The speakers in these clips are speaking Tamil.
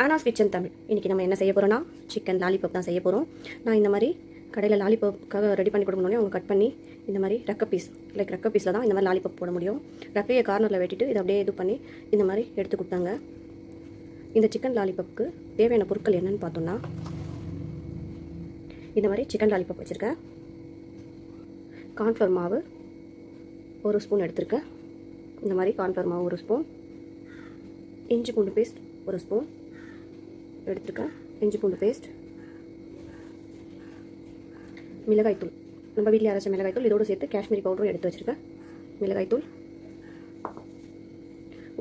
ஆனாஸ் கிச்சன் தமிழ். இன்றைக்கி நம்ம என்ன செய்ய போகிறோன்னா சிக்கன் லாலிபப் தான் செய்ய போகிறோம். நான் இந்த மாதிரி கடையில் லாலிபப்புக்காக ரெடி பண்ணி கொடுக்கணுன்னே அவங்க கட் பண்ணி இந்த மாதிரி ரெக்க பீஸில் தான் இந்த மாதிரி லாலிபப் போட முடியும். ரெக்கையை கார்னரில் வெட்டிட்டு இதை அப்படியே இது பண்ணி இந்த மாதிரி எடுத்து கொடுத்தாங்க. இந்த சிக்கன் லாலிபப்புக்கு தேவையான பொருட்கள் என்னென்னு பார்த்தோன்னா, இந்த மாதிரி சிக்கன் லாலிபப் வச்சுருக்கேன். கார்ன்ஃப்ளவர் மாவு 1 ஸ்பூன் எடுத்திருக்கேன். இந்த மாதிரி கார்ன்ஃப்ளவர் மாவு 1 ஸ்பூன், இஞ்சி பூண்டு பேஸ்ட் 1 ஸ்பூன் எடுத்துருக்கேன். இஞ்சி பூண்டு பேஸ்ட், மிளகாய்த்தூள், நம்ம வீட்டில் அரைச்ச மிளகாய்த்தூள், இதோடு சேர்த்து காஷ்மீரி பவுடரும் எடுத்து வச்சுருக்கேன். மிளகாய்த்தூள்,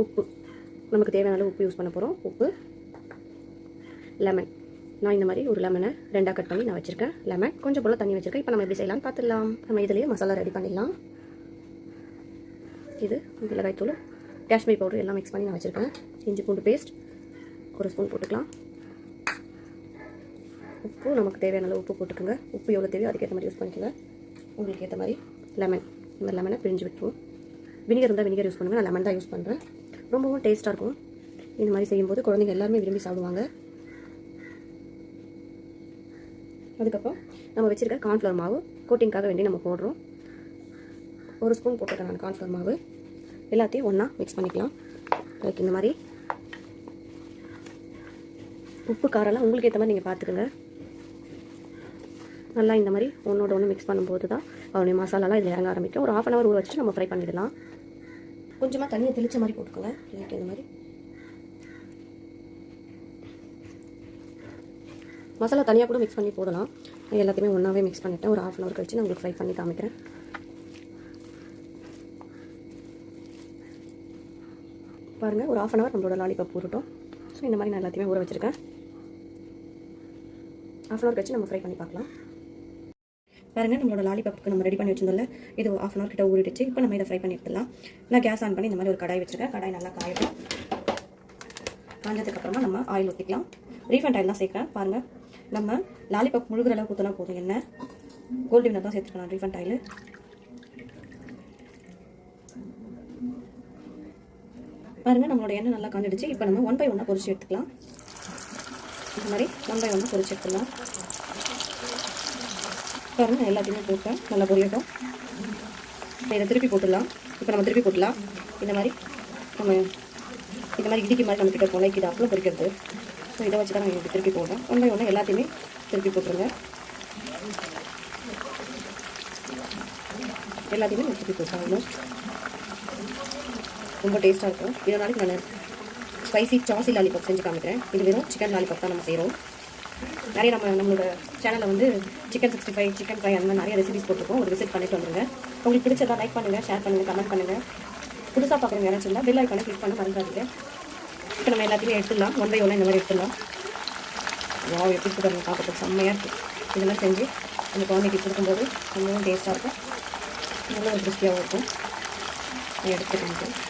உப்பு, நமக்கு தேவையான அளவு உப்பு யூஸ் பண்ண போகிறோம். உப்பு, லெமன். நான் இந்த மாதிரி ஒரு லெமனை 2ஆக கட் பண்ணி நான் வச்சுருக்கேன். லெமன், கொஞ்சம் போல் தண்ணி வச்சுருக்கேன். இப்போ நம்ம எப்படி செய்யலாம்னு பார்த்துடலாம். நம்ம இதிலேயே மசாலா ரெடி பண்ணிடலாம். இது மிளகாய்த்தூள், காஷ்மீரி பவுடர் எல்லாம் மிக்ஸ் பண்ணி நான் வச்சுருக்கேன். இஞ்சி பூண்டு பேஸ்ட் 1 ஸ்பூன் போட்டுக்கலாம். உப்பு, நமக்கு தேவையான அளவு உப்பு போட்டுக்கோங்க. உப்பு எவ்வளோ தேவையோ அதுக்கேற்ற மாதிரி யூஸ் பண்ணிக்கோங்க. உங்களுக்கு ஏற்ற மாதிரி லெமன், இந்த லெமனை பிழிஞ்சு விட்டுருவோம். வினிகர் இருந்தால் வினிகர் யூஸ் பண்ணுங்கள். நான் லெமன் தான் யூஸ் பண்ணுறேன். ரொம்பவும் டேஸ்ட்டாக இருக்கும். இந்த மாதிரி செய்யும்போது குழந்தைங்க எல்லாருமே விரும்பி சாப்பிடுவாங்க. அதுக்கப்புறம் நம்ம வச்சுருக்க கார்ன்ஃப்ளவர் மாவு கோட்டிங்காக வேண்டி நம்ம போடுறோம். 1 ஸ்பூன் போட்டுருக்கேன் நான் கார்ன்ஃப்ளவர் மாவு. எல்லாத்தையும் ஒன்றா மிக்ஸ் பண்ணிக்கலாம். லைக் இந்த மாதிரி. உப்பு காரெல்லாம் உங்களுக்கு ஏற்ற மாதிரி நீங்கள் பார்த்துக்குங்க. நல்லா இந்த மாதிரி ஒன்றோட ஒன்று மிக்ஸ் பண்ணும்போது தான் அவனுடைய மசாலாலாம் இதில் இறங்க ஆரம்பிக்கும். ஒரு 1/2 hour ஊற வச்சுட்டு நம்ம ஃப்ரை பண்ணிடலாம். கொஞ்சமாக தண்ணியை தெளித்த மாதிரி போட்டுக்கோங்க. லைக் இந்த மாதிரி மசாலா தனியாக கூட மிக்ஸ் பண்ணி போடலாம். எல்லாத்தையுமே ஒன்றாவே மிக்ஸ் பண்ணிவிட்டேன். ஒரு 1/2 hour கழிச்சு நான் உங்களுக்கு ஃப்ரை பண்ணி காமிக்கிறேன். பாருங்கள், ஒரு 1/2 hour நம்மளோட லாலிபப் ஊறட்டும். ஸோ இந்த மாதிரி நான் எல்லாத்தையுமே ஊற வச்சுருக்கேன். 1/2 hour கழிச்சு நம்ம ஃப்ரை பண்ணி பார்க்கலாம். பாருங்கள், நம்மளோட லாலிபப்புக்கு நம்ம ரெடி பண்ணி வச்சிருந்தோம்ல, இது 1/2 hour கிட்ட ஊறிடுச்சு. இப்போ நம்ம இதை ஃப்ரை பண்ணி எடுத்துடலாம். நான் கேஸ் ஆன் பண்ணி இந்த மாதிரி ஒரு கடாய் வச்சுருக்கேன். கடாய் நல்லா காயட்டும். காஞ்சதுக்கப்புறமா நம்ம ஆயில் ஊற்றிக்கலாம். ரீஃபைண்ட் ஆயில் தான் சேர்க்குறேன். பாருங்கள், நம்ம லாலிபப் முழுகிற அளவுக்கு ஊற்றினா போதும். எண்ணெய் கோல்டு வினர் தான் சேர்த்துக்கலாம். Refined oil. பாருங்கள், நம்மளோட எண்ணெய் நல்லா காஞ்சிடுச்சு. இப்போ நம்ம 1 by 1 பொரிச்சு எடுத்துக்கலாம். இந்த மாதிரி 1 by 1 பொரிச்சு எடுத்துக்கலாம். பாருங்கள், நான் எல்லாத்தையுமே போட்டேன். நல்லா பொரியட்டும். இதை திருப்பி போட்டுடலாம். இப்போ நம்ம திருப்பி போட்டுடலாம். இந்த மாதிரி நம்ம இந்த மாதிரி இடிக்கு மாதிரி நம்மக்கிட்ட போல இது அப்பளம் பொரிக்கிறது. ஸோ இதை வச்சு தான் நான் இப்படி திருப்பி போடுறேன். 1 by 1 எல்லாத்தையுமே திருப்பி போட்டுருங்க. எல்லாத்தையுமே திருப்பி போட்டேன். ஆல்மோஸ்ட் ரொம்ப டேஸ்ட்டாக இருக்கும். இதனால நான் ஸ்பைசி சாசி லாலிபப் செஞ்சு காமிக்கிறேன். இது வெறும் சிக்கன் லாலிபப் தான் நம்ம செய்கிறோம். நிறைய நம்மளோட சேனலில் வந்து சிக்கன் 65, சிக்கன் ஃப்ரை அந்த மாதிரி நிறைய ரெசிபிஸ் போட்டிருக்கோம். ஒரு விசிட் பண்ணிட்டு வந்துருங்க. உங்களுக்கு பிடிச்சதா லைக் பண்ணுங்கள், ஷேர் பண்ணுங்கள், கமெண்ட் பண்ணுங்கள். புதுசாக பார்க்குறவங்க யாராச்சும் இருந்தால் பெல் ஐக்கானை கிளிக் பண்ண மறந்துடாதீங்க. இப்போ நம்ம எல்லாத்தையுமே எடுத்துடலாம். 1 by 1 இந்த மாதிரி எடுத்துடலாம். வாவ், எப்படி பாருங்க, பார்க்கறதுக்கு செம்மையாக இருக்குது. இந்த மாதிரி செஞ்சு அந்த குழந்தைக்கு கொடுக்கும்போது ரொம்பவும் டேஸ்ட்டாக இருக்கும். நல்லா ஒரு கிறிஸ்பியாகவும் இருக்கும். எடுத்துக்கிட்டு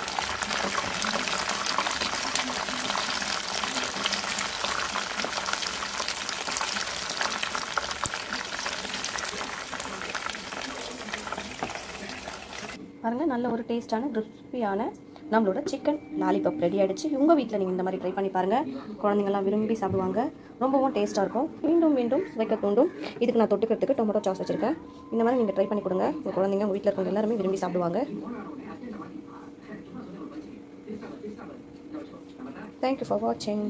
பாருங்கள், நல்ல ஒரு டேஸ்ட்டான கிறிஸ்பியான நம்மளோட சிக்கன் லாலிபப் ரெடி ஆகிடுச்சு. உங்கள் வீட்டில் நீங்கள் இந்த மாதிரி ட்ரை பண்ணி பாருங்கள். குழந்தைங்கள்லாம் விரும்பி சாப்பிடுவாங்க. ரொம்பவும் டேஸ்ட்டாக இருக்கும். மீண்டும் மீண்டும் வைக்க தூண்டும். இதுக்கு நான் தொட்டுக்கிறதுக்கு டொமேட்டோ சாஸ் வச்சுருக்கேன். இந்த மாதிரி நீங்கள் ட்ரை பண்ணி கொடுங்க. உங்கள் குழந்தைங்க உங்கள் வீட்டில் இருக்கவங்க எல்லாருமே விரும்பி சாப்பிடுவாங்க. தேங்க்யூ ஃபார் வாட்சிங்.